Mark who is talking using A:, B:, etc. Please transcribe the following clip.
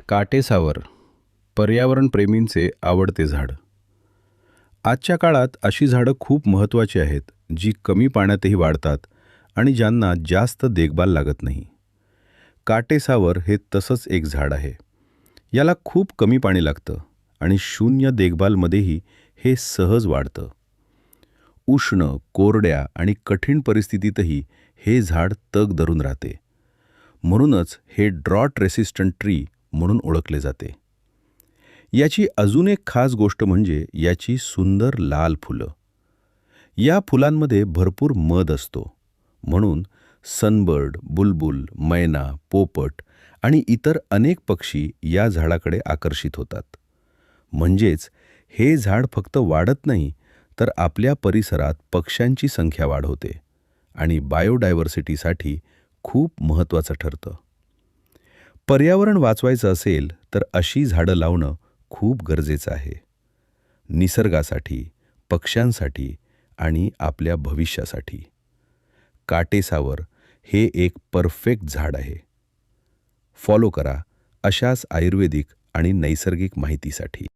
A: काटेसावर, पर्यावरणप्रेमींचे आवडते झाड. आजच्या काळात अशी झाडं खूप महत्त्वाची आहेत, जी कमी पाण्यातही वाढतात आणि ज्यांना जास्त देखभाल लागत नाही. काटेसावर हे तसंच एक झाड आहे. याला खूप कमी पाणी लागतं आणि शून्य देखभालमध्येही हे सहज वाढतं. उष्ण, कोरड्या आणि कठीण परिस्थितीतही हे झाड तग धरून राहते. म्हणूनच हे ड्रॉट रेसिस्टंट ट्री म्हणून ओळखले जाते. याची अजून एक खास गोष्ट म्हणजे याची सुंदर लाल फुलं. या फुलांमध्ये भरपूर मध असतो. म्हणून सनबर्ड, बुलबुल, मैना, पोपट आणि इतर अनेक पक्षी या झाडाकडे आकर्षित होतात. म्हणजेच हे झाड फक्त वाढत नाही, तर आपल्या परिसरात पक्ष्यांची संख्या वाढवते आणि बायोडायव्हर्सिटीसाठी खूप महत्त्वाचं ठरतं. पर्यावरण वाचवायचं असेल तर अशी झाडं लावणं खूप गरजेचं आहे. निसर्गासाठी, पक्ष्यांसाठी आणि आपल्या भविष्यासाठी. काटेसावर हे एक परफेक्ट झाड आहे. फॉलो करा अशाच आयुर्वेदिक आणि नैसर्गिक माहितीसाठी.